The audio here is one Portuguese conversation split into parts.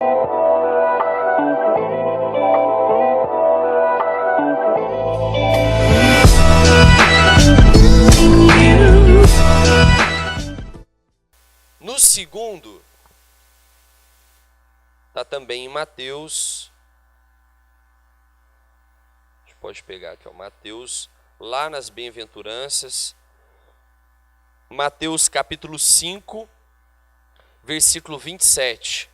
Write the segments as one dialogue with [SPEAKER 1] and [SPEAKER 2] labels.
[SPEAKER 1] No segundo, está também em Mateus. A gente pode pegar aqui, ó, Mateus, lá nas bem-aventuranças. Mateus capítulo 5, versículo 27.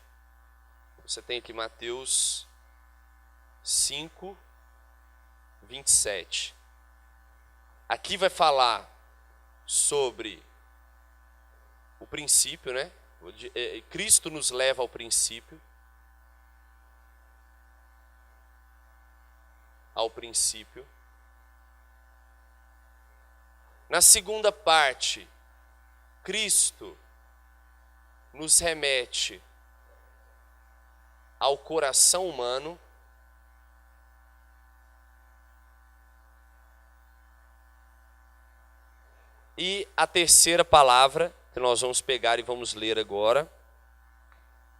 [SPEAKER 1] Você tem aqui Mateus 5, 27. Aqui vai falar sobre o princípio, né? Cristo nos leva ao princípio. Ao princípio. Na segunda parte, Cristo nos remete ao coração humano. E a terceira palavra, que nós vamos pegar e vamos ler agora,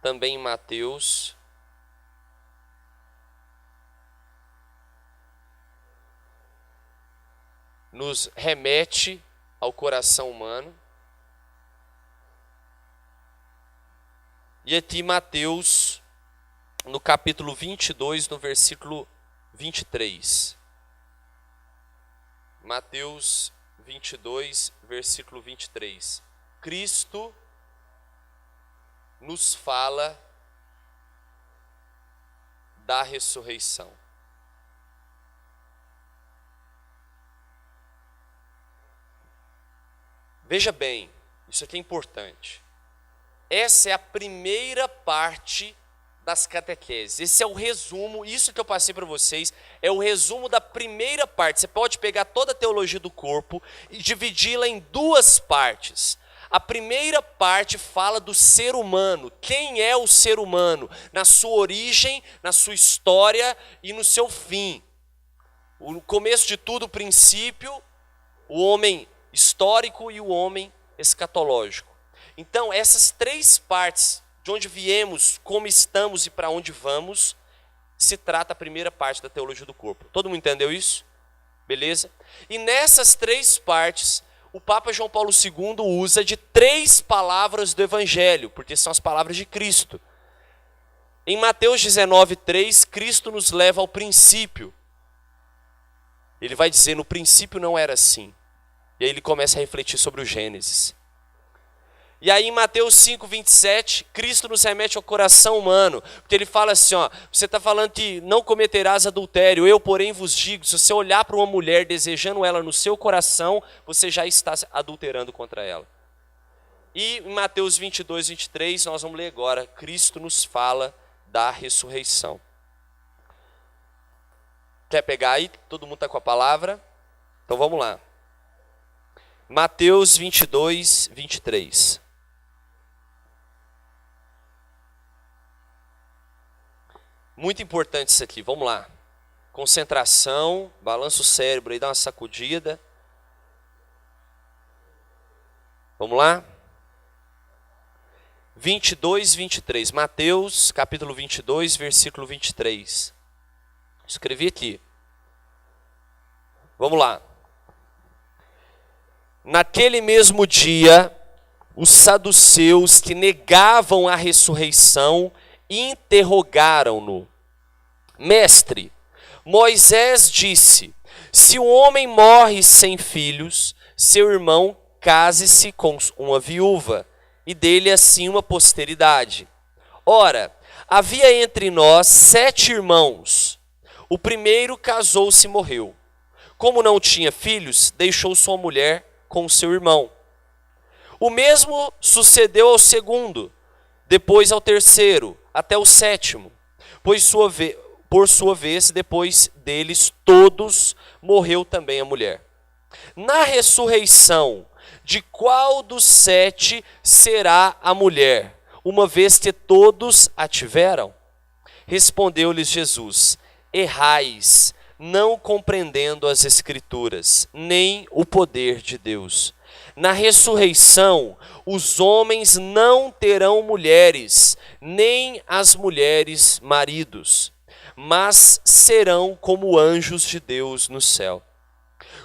[SPEAKER 1] também em Mateus, nos remete ao coração humano. E aqui Mateus, no capítulo 22, no versículo 23. Mateus 22, versículo 23. Cristo nos fala da ressurreição. Veja bem, isso aqui é importante. Essa é a primeira parte das catequeses. Esse é o resumo, isso que eu passei para vocês, é o resumo da primeira parte. Você pode pegar toda a teologia do corpo e dividi-la em duas partes. A primeira parte fala do ser humano. Quem é o ser humano? Na sua origem, na sua história e no seu fim. O começo de tudo, o princípio, o homem histórico e o homem escatológico. Então, essas três partes, de onde viemos, como estamos e para onde vamos, se trata a primeira parte da teologia do corpo. Todo mundo entendeu isso? Beleza? E nessas três partes, o Papa João Paulo II usa de três palavras do Evangelho, porque são as palavras de Cristo. Em Mateus 19:3, Cristo nos leva ao princípio. Ele vai dizer, no princípio não era assim. E aí ele começa a refletir sobre o Gênesis. E aí em Mateus 5:27, Cristo nos remete ao coração humano. Porque ele fala assim, ó, você está falando que não cometerás adultério, eu porém vos digo, se você olhar para uma mulher desejando ela no seu coração, você já está adulterando contra ela. E em Mateus 22:23, nós vamos ler agora, Cristo nos fala da ressurreição. Quer pegar aí? Todo mundo está com a palavra? Então vamos lá. Mateus 22:23. Muito importante isso aqui, vamos lá. Concentração, balança o cérebro aí, dá uma sacudida. Vamos lá? 22:23. Mateus, capítulo 22, versículo 23. Escrevi aqui. Vamos lá. Naquele mesmo dia, os saduceus que negavam a ressurreição interrogaram-no. Mestre, Moisés disse, se o homem morre sem filhos, seu irmão case-se com uma viúva, e dele assim uma posteridade. Ora, havia entre nós 7 irmãos. O primeiro casou-se e morreu. Como não tinha filhos, deixou sua mulher com seu irmão. O mesmo sucedeu ao segundo, depois ao terceiro, até o sétimo. Por sua vez, depois deles todos, morreu também a mulher. Na ressurreição, de qual dos 7 será a mulher, uma vez que todos a tiveram? Respondeu-lhes Jesus, errais, não compreendendo as Escrituras, nem o poder de Deus. Na ressurreição, os homens não terão mulheres, nem as mulheres maridos, mas serão como anjos de Deus no céu.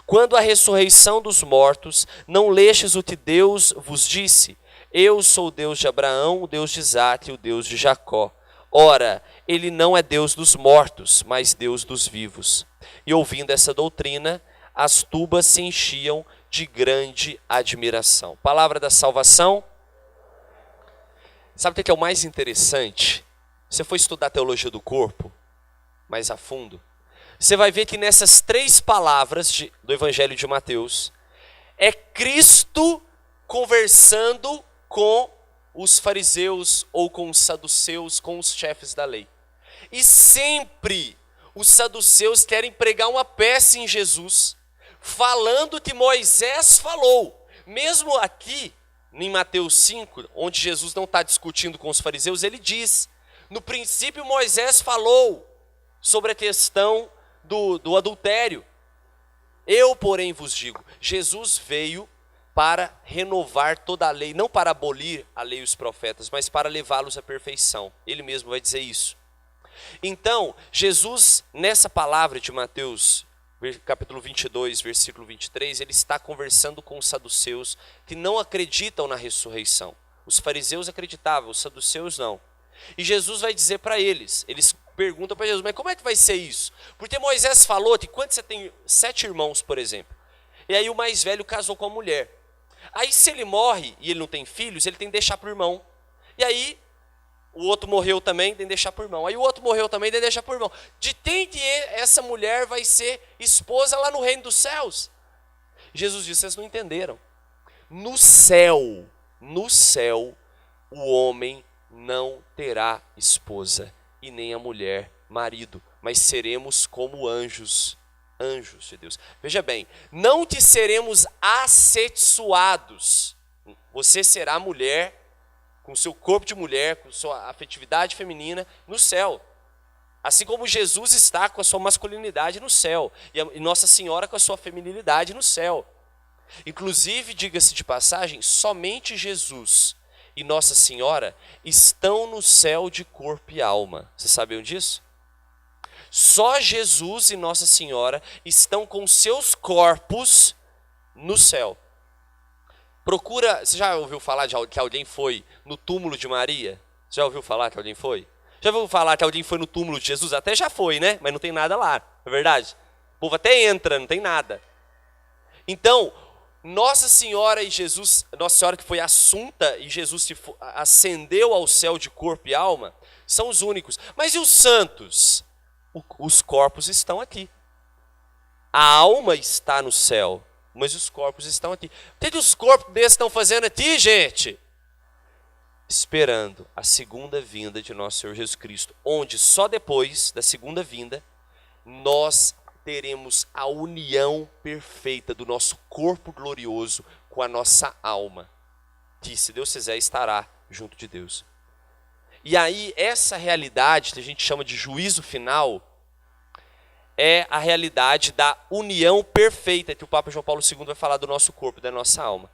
[SPEAKER 1] Quando a ressurreição dos mortos, não lestes o que Deus vos disse? Eu sou o Deus de Abraão, o Deus de Isaque e o Deus de Jacó. Ora, ele não é Deus dos mortos, mas Deus dos vivos. E ouvindo essa doutrina, as tubas se enchiam de grande admiração. Palavra da salvação. Sabe o que é o mais interessante? Você foi estudar a teologia do corpo mais a fundo, você vai ver que nessas 3 palavras do Evangelho de Mateus, é Cristo conversando com os fariseus ou com os saduceus, com os chefes da lei. E sempre os saduceus querem pregar uma peça em Jesus, falando que Moisés falou. Mesmo aqui, em Mateus 5, onde Jesus não está discutindo com os fariseus, ele diz, no princípio Moisés falou sobre a questão do adultério. Eu, porém, vos digo, Jesus veio para renovar toda a lei, não para abolir a lei e os profetas, mas para levá-los à perfeição. Ele mesmo vai dizer isso. Então, Jesus, nessa palavra de Mateus, capítulo 22, versículo 23, ele está conversando com os saduceus que não acreditam na ressurreição. Os fariseus acreditavam, os saduceus não. E Jesus vai dizer para eles perguntam para Jesus, mas como é que vai ser isso? Porque Moisés falou que quando você tem 7 irmãos, por exemplo, e aí o mais velho casou com a mulher. Aí se ele morre e ele não tem filhos, ele tem que deixar para o irmão. E aí o outro morreu também, tem que deixar para o irmão. Aí o outro morreu também, tem que deixar para o irmão. De quem que essa mulher vai ser esposa lá no reino dos céus? Jesus disse, vocês não entenderam. No céu, o homem não terá esposa e nem a mulher marido, mas seremos como anjos de Deus. Veja bem, não que seremos assexuados. Você será mulher, com seu corpo de mulher, com sua afetividade feminina no céu. Assim como Jesus está com a sua masculinidade no céu, e Nossa Senhora com a sua feminilidade no céu. Inclusive, diga-se de passagem, somente Jesus e Nossa Senhora estão no céu de corpo e alma. Vocês sabiam disso? Só Jesus e Nossa Senhora estão com seus corpos no céu. Procura, você já ouviu falar que alguém foi no túmulo de Maria? Já ouviu falar que alguém foi? Já ouviu falar que alguém foi no túmulo de Jesus? Até já foi, né? Mas não tem nada lá, não é verdade? O povo até entra, não tem nada. Então, Nossa Senhora e Jesus, Nossa Senhora que foi assunta e Jesus que ascendeu ao céu de corpo e alma, são os únicos. Mas e os santos? Os corpos estão aqui. A alma está no céu, mas os corpos estão aqui. O que os corpos desses estão fazendo aqui, gente? Esperando a segunda vinda de nosso Senhor Jesus Cristo, onde só depois da segunda vinda, nós teremos a união perfeita do nosso corpo glorioso com a nossa alma, que, se Deus quiser, estará junto de Deus. E aí, essa realidade, que a gente chama de juízo final, é a realidade da união perfeita, que o Papa João Paulo II vai falar do nosso corpo e da nossa alma.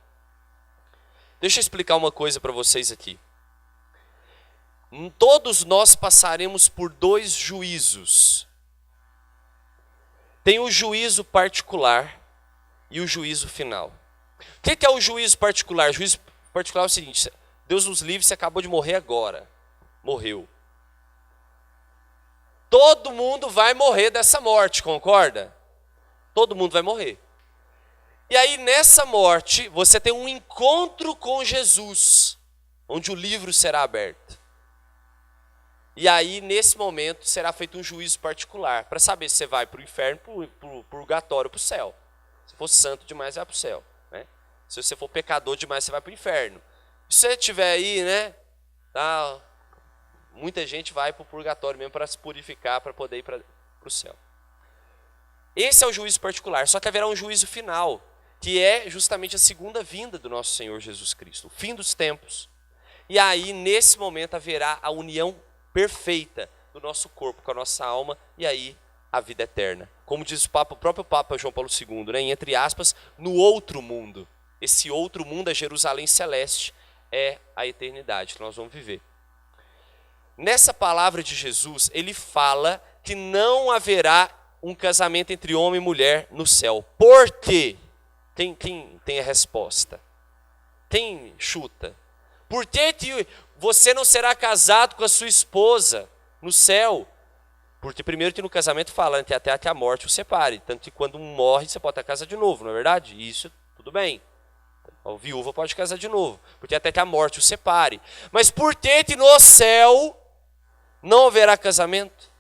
[SPEAKER 1] Deixa eu explicar uma coisa para vocês aqui. Todos nós passaremos por 2 juízos. Tem o juízo particular e o juízo final. O que é o juízo particular? O juízo particular é o seguinte: Deus nos livre, você acabou de morrer agora. Morreu. Todo mundo vai morrer dessa morte, concorda? Todo mundo vai morrer. E aí nessa morte, você tem um encontro com Jesus, onde o livro será aberto. E aí, nesse momento, será feito um juízo particular, para saber se você vai para o inferno, para o purgatório, para o céu. Se for santo demais, vai para o céu. Né? Se você for pecador demais, você vai para o inferno. Se você estiver aí, né, tá, muita gente vai para o purgatório mesmo para se purificar, para poder ir para o céu. Esse é o juízo particular, só que haverá um juízo final, que é justamente a segunda vinda do nosso Senhor Jesus Cristo, o fim dos tempos. E aí, nesse momento, haverá a união perfeita do nosso corpo com a nossa alma, e aí a vida eterna. Como diz o próprio Papa João Paulo II, né, entre aspas, no outro mundo. esse outro mundo, a Jerusalém celeste, é a eternidade que nós vamos viver. Nessa palavra de Jesus, ele fala que não haverá um casamento entre homem e mulher no céu. Por quê? Quem tem a resposta? Quem chuta? Por que você não será casado com a sua esposa no céu? Porque primeiro que no casamento fala que até que a morte o separe. Tanto que quando um morre, você pode ter casa de novo, não é verdade? Isso, tudo bem. A viúva pode casar de novo. Porque até que a morte o separe. Mas por que no céu não haverá casamento?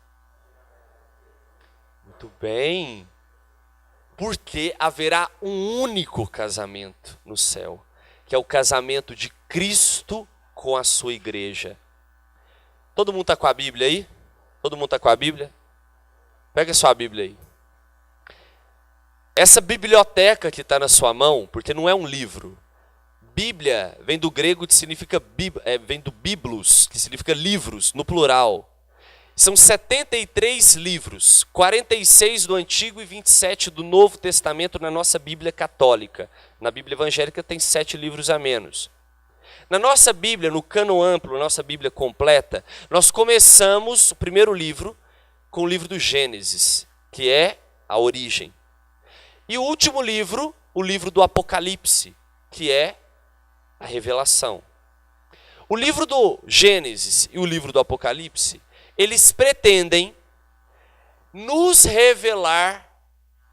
[SPEAKER 1] Muito bem. Porque haverá um único casamento no céu, que é o casamento de Cristo com a sua igreja. Todo mundo está com a Bíblia aí? Todo mundo está com a Bíblia? Pega a sua Bíblia aí. Essa biblioteca que está na sua mão, porque não é um livro. Bíblia vem do grego que significa, vem do biblos, que significa livros, no plural. São 73 livros, 46 do Antigo e 27 do Novo Testamento na nossa Bíblia católica. Na Bíblia evangélica tem 7 livros a menos. Na nossa Bíblia, no cânon amplo, nossa Bíblia completa, nós começamos o primeiro livro com o livro do Gênesis, que é a origem. E o último livro, o livro do Apocalipse, que é a revelação. O livro do Gênesis e o livro do Apocalipse, eles pretendem nos revelar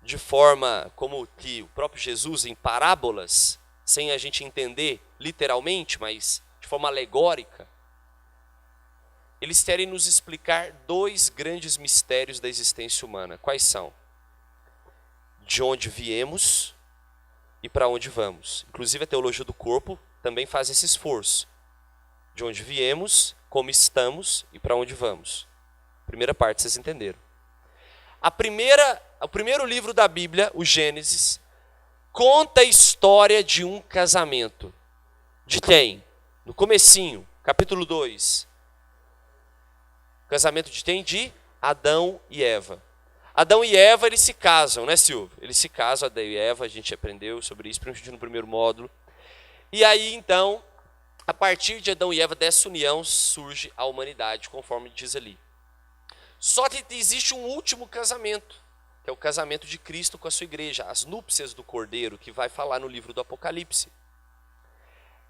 [SPEAKER 1] de forma como que o próprio Jesus em parábolas, sem a gente entender literalmente, mas de forma alegórica, eles querem nos explicar 2 grandes mistérios da existência humana. Quais são? De onde viemos e para onde vamos. Inclusive a teologia do corpo também faz esse esforço. De onde viemos, como estamos e para onde vamos. Primeira parte, vocês entenderam. O primeiro livro da Bíblia, o Gênesis, conta a história de um casamento. De quem? No comecinho, capítulo 2. Casamento de quem? De Adão e Eva. Adão e Eva, eles se casam, né, Silvio? Eles se casam, Adão e Eva, a gente aprendeu sobre isso, principalmente no primeiro módulo. E aí, então, a partir de Adão e Eva, dessa união, surge a humanidade, conforme diz ali. Só que existe um último casamento, que é o casamento de Cristo com a sua igreja, as núpcias do Cordeiro, que vai falar no livro do Apocalipse.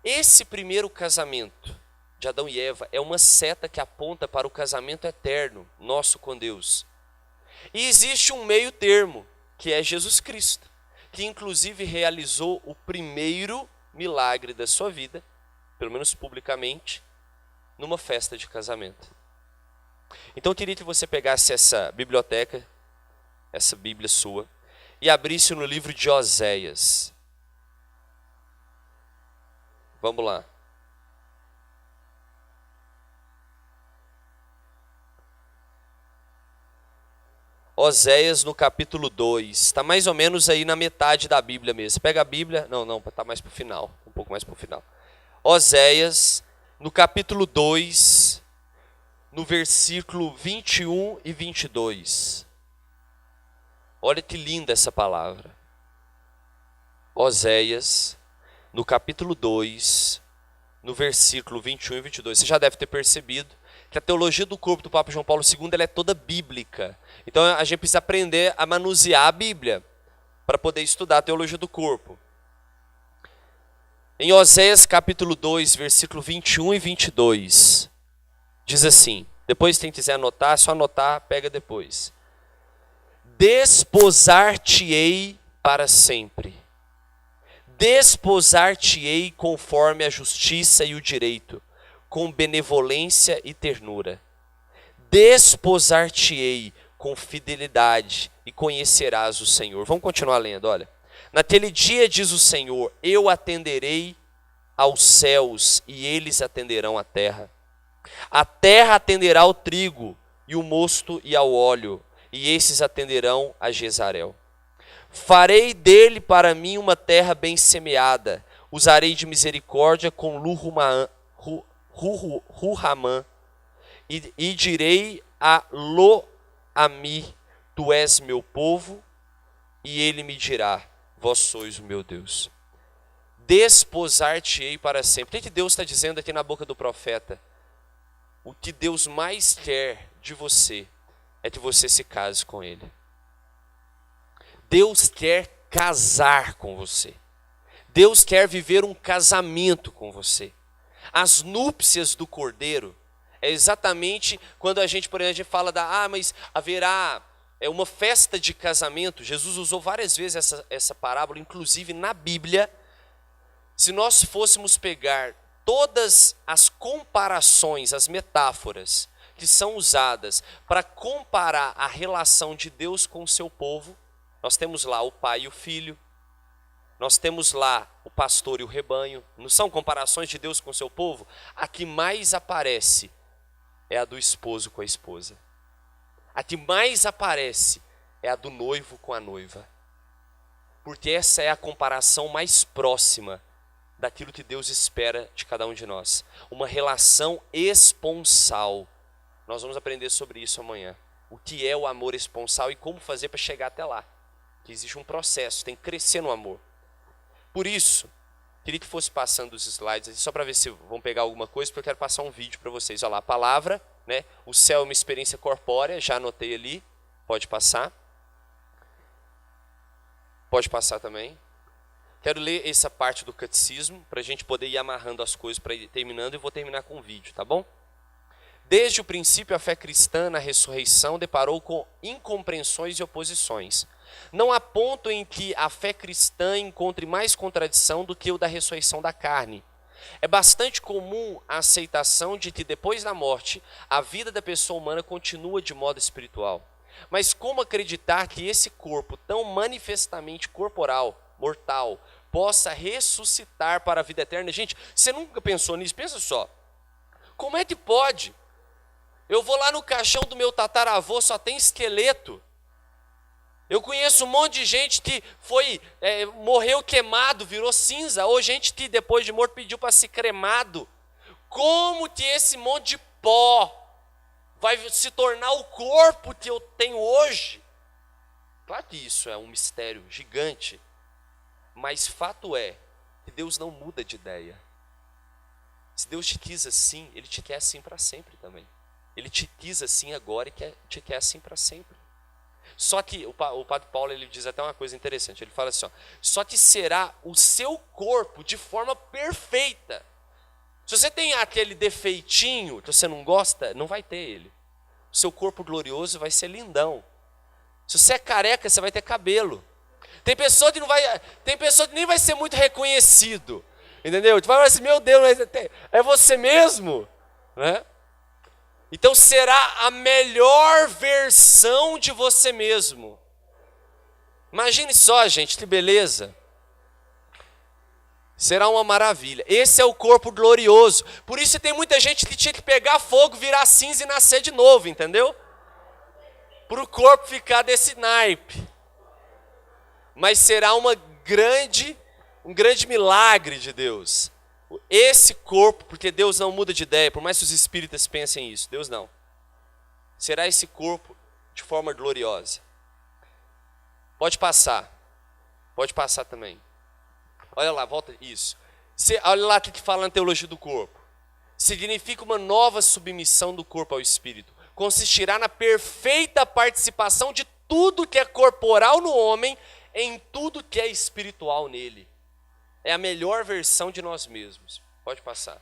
[SPEAKER 1] Esse primeiro casamento de Adão e Eva é uma seta que aponta para o casamento eterno, nosso com Deus. E existe um meio termo, que é Jesus Cristo, que inclusive realizou o primeiro milagre da sua vida, pelo menos publicamente, numa festa de casamento. Então eu queria que você pegasse essa biblioteca, essa Bíblia sua, e abrisse no livro de Oséias. Vamos lá. Oséias no capítulo 2, está mais ou menos aí na metade da Bíblia mesmo. Você pega a Bíblia, não, está mais para o final, um pouco mais para o final. Oséias, no capítulo 2, no versículo 21 e 22. Olha que linda essa palavra. Oséias, no capítulo 2, no versículo 21 e 22. Você já deve ter percebido que a teologia do corpo do Papa João Paulo II ela é toda bíblica. Então a gente precisa aprender a manusear a Bíblia para poder estudar a teologia do corpo. Em Oséias capítulo 2, versículo 21 e 22, diz assim, depois quem quiser anotar, é só anotar, pega depois. Desposar-te-ei para sempre. Desposar-te-ei conforme a justiça e o direito, com benevolência e ternura. Desposar-te-ei com fidelidade e conhecerás o Senhor. Vamos continuar lendo, olha. Naquele dia, diz o Senhor, eu atenderei aos céus e eles atenderão à terra. A terra atenderá ao trigo e o mosto e ao óleo, e esses atenderão a Jezarel. Farei dele para mim uma terra bem semeada, usarei de misericórdia com Ruhamã, e direi a Lo-Ami, tu és meu povo, e ele me dirá, vós sois o meu Deus. desposar-te-ei para sempre. O que Deus está dizendo aqui na boca do profeta? O que Deus mais quer de você é que você se case com Ele. Deus quer casar com você. Deus quer viver um casamento com você. As núpcias do Cordeiro é exatamente quando a gente, por exemplo, fala mas haverá uma festa de casamento. Jesus usou várias vezes essa parábola, inclusive na Bíblia. Se nós fôssemos pegar todas as comparações, as metáforas que são usadas para comparar a relação de Deus com o seu povo, nós temos lá o pai e o filho, nós temos lá o pastor e o rebanho. Não são comparações de Deus com o seu povo? A que mais aparece é a do esposo com a esposa. A que mais aparece é a do noivo com a noiva. Porque essa é a comparação mais próxima daquilo que Deus espera de cada um de nós. Uma relação esponsal. Nós vamos aprender sobre isso amanhã. O que é o amor esponsal e como fazer para chegar até lá. Que existe um processo, tem que crescer no amor. Por isso, queria que fosse passando os slides, só para ver se vão pegar alguma coisa, porque eu quero passar um vídeo para vocês. Olha lá, a palavra, né? O céu é uma experiência corpórea, já anotei ali, pode passar. Pode passar também. Quero ler essa parte do catecismo, para a gente poder ir amarrando as coisas para ir terminando, e vou terminar com o vídeo, tá bom? Desde o princípio, a fé cristã na ressurreição deparou com incompreensões e oposições. Não há ponto em que a fé cristã encontre mais contradição do que o da ressurreição da carne. É bastante comum a aceitação de que depois da morte, a vida da pessoa humana continua de modo espiritual. Mas como acreditar que esse corpo tão manifestamente corporal, mortal, possa ressuscitar para a vida eterna? Gente, você nunca pensou nisso? Pensa só. Como é que pode? Eu vou lá no caixão do meu tataravô, só tem esqueleto. Eu conheço um monte de gente que morreu queimado, virou cinza, ou gente que depois de morto pediu para ser cremado. Como que esse monte de pó vai se tornar o corpo que eu tenho hoje? Claro que isso é um mistério gigante, mas fato é que Deus não muda de ideia. Se Deus te quis assim, Ele te quer assim para sempre também. Ele te quis assim agora e te quer assim para sempre. Só que o Padre Paulo, ele diz até uma coisa interessante. Ele fala assim, só que será o seu corpo de forma perfeita. Se você tem aquele defeitinho que você não gosta, não vai ter ele. O seu corpo glorioso vai ser lindão. Se você é careca, você vai ter cabelo. Tem pessoa que nem vai ser muito reconhecido. Entendeu? Tu vai falar assim, meu Deus, é você mesmo? Né? Então será a melhor versão de você mesmo. Imagine só, gente, que beleza. Será uma maravilha. Esse é o corpo glorioso. Por isso tem muita gente que tinha que pegar fogo, virar cinza e nascer de novo, entendeu? Para o corpo ficar desse naipe. Mas será um grande milagre de Deus. Esse corpo, porque Deus não muda de ideia, por mais que os espíritas pensem isso, Deus não. Será esse corpo de forma gloriosa. Pode passar também. Olha lá, volta, isso. Olha lá o que fala na teologia do corpo. Significa uma nova submissão do corpo ao espírito. Consistirá na perfeita participação de tudo que é corporal no homem, em tudo que é espiritual nele. É a melhor versão de nós mesmos. Pode passar.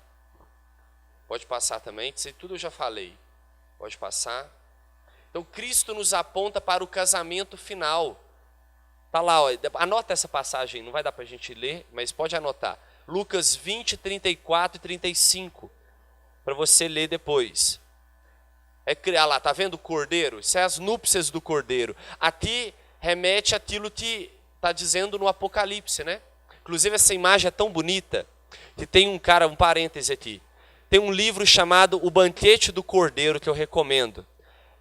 [SPEAKER 1] Pode passar também. Isso tudo eu já falei. Pode passar. Então, Cristo nos aponta para o casamento final. Está lá, ó, anota essa passagem. Não vai dar para a gente ler, mas pode anotar. Lucas 20, 34 e 35. Para você ler depois. Olha lá, está vendo o cordeiro? Isso é as núpcias do cordeiro. Aqui remete àquilo que está dizendo no Apocalipse, né? Inclusive essa imagem é tão bonita que tem um parêntese aqui. Tem um livro chamado O Banquete do Cordeiro que eu recomendo.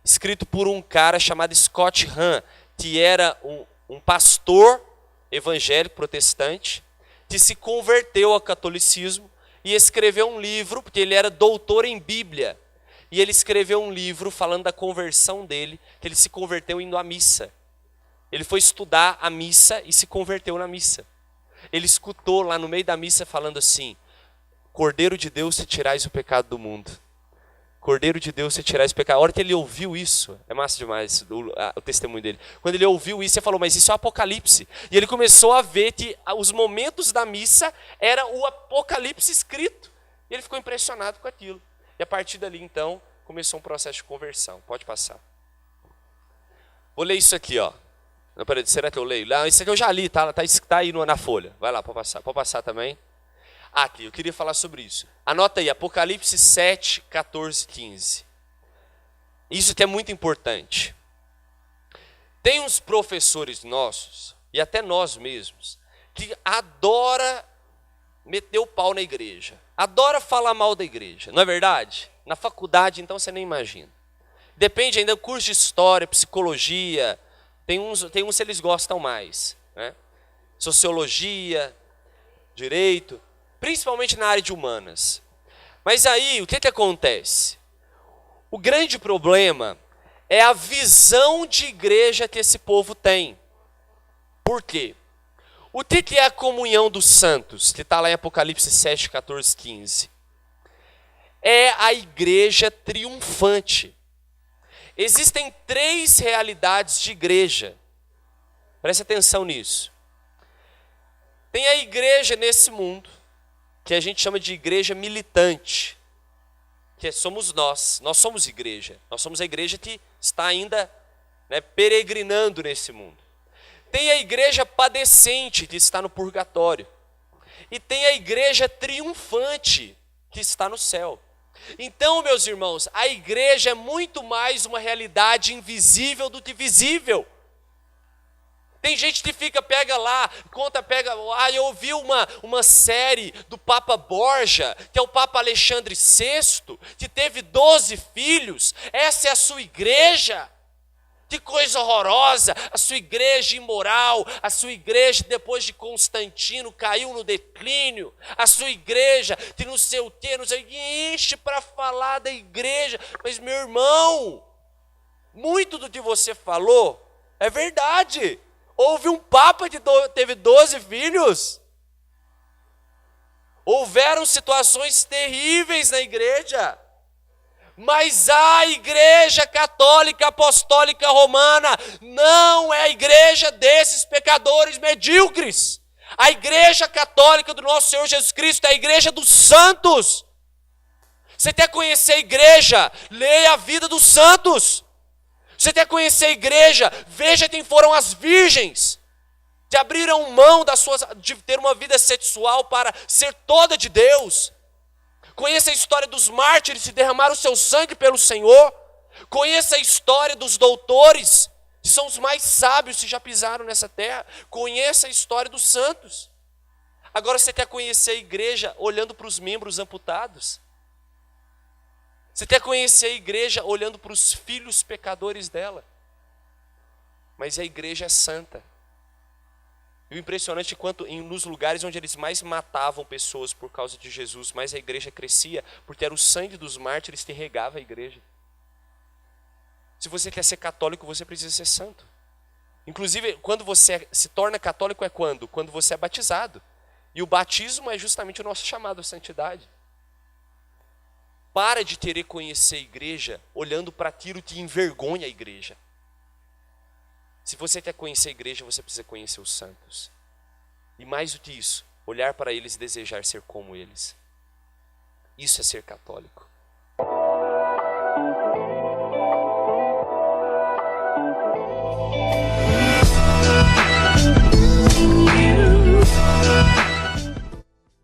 [SPEAKER 1] Escrito por um cara chamado Scott Hahn, que era um pastor evangélico protestante, que se converteu ao catolicismo e escreveu um livro, porque ele era doutor em Bíblia. E ele escreveu um livro falando da conversão dele, que ele se converteu indo à missa. Ele foi estudar a missa e se converteu na missa. ele escutou lá no meio da missa falando assim: Cordeiro de Deus, se tirais o pecado do mundo. Cordeiro de Deus, se tirais o pecado. A hora que ele ouviu isso, é massa demais o testemunho dele. Quando ele ouviu isso, ele falou: mas isso é o Apocalipse. E ele começou a ver que os momentos da missa era o Apocalipse escrito. E ele ficou impressionado com aquilo. E a partir dali, então, começou um processo de conversão. Pode passar. Vou ler isso aqui, ó. Não, peraí, será que eu leio? Não, isso aqui eu já li, tá aí na folha. Vai lá, pode passar. Pode passar também. Aqui, eu queria falar sobre isso. Anota aí, Apocalipse 7, 14, 15. Isso que é muito importante. Tem uns professores nossos, e até nós mesmos, que adora meter o pau na igreja. Adora falar mal da igreja, não é verdade? Na faculdade, então, você nem imagina. Depende ainda do curso de história, psicologia, tem uns que eles gostam mais, né? Sociologia, direito, principalmente na área de humanas. Mas aí, o que acontece? O grande problema é a visão de igreja que esse povo tem. Por quê? O que é a comunhão dos santos, que está lá em Apocalipse 7, 14, 15? É a igreja triunfante. Existem 3 realidades de igreja. Preste atenção nisso. Tem a igreja nesse mundo, que a gente chama de igreja militante, que somos nós somos igreja. Nós somos a igreja que está ainda, né, peregrinando nesse mundo. Tem a igreja padecente, que está no purgatório. E tem a igreja triunfante, que está no céu. Então, meus irmãos, a igreja é muito mais uma realidade invisível do que visível. Tem gente que pega lá, eu ouvi uma série do Papa Borgia, que é o Papa Alexandre VI, que teve 12 filhos. Essa é a sua igreja? Que coisa horrorosa, a sua igreja imoral, a sua igreja depois de Constantino caiu no declínio, a sua igreja que não sei o quê, enche para falar da igreja. Mas, meu irmão, muito do que você falou é verdade. Houve um papa que teve 12 filhos. Houveram situações terríveis na igreja. Mas a igreja católica apostólica romana não é a igreja desses pecadores medíocres. A igreja católica do nosso Senhor Jesus Cristo é a igreja dos santos. Você quer conhecer a igreja? Leia a vida dos santos. Você quer conhecer a igreja? Veja quem foram as virgens que abriram mão de ter uma vida sexual para ser toda de Deus. Conheça a história dos mártires que derramaram o seu sangue pelo Senhor. Conheça a história dos doutores, que são os mais sábios que já pisaram nessa terra. Conheça a história dos santos. Agora você quer conhecer a igreja olhando para os membros amputados? Você quer conhecer a igreja olhando para os filhos pecadores dela? Mas a igreja é santa. E o impressionante é quanto nos lugares onde eles mais matavam pessoas por causa de Jesus, mais a igreja crescia, porque era o sangue dos mártires que regava a igreja. Se você quer ser católico, você precisa ser santo. Inclusive, quando você se torna católico é quando? Quando você é batizado. E o batismo é justamente o nosso chamado à santidade. Para de querer conhecer a igreja olhando para aquilo que envergonha a igreja. Se você quer conhecer a igreja, você precisa conhecer os santos. E mais do que isso, olhar para eles e desejar ser como eles. Isso é ser católico.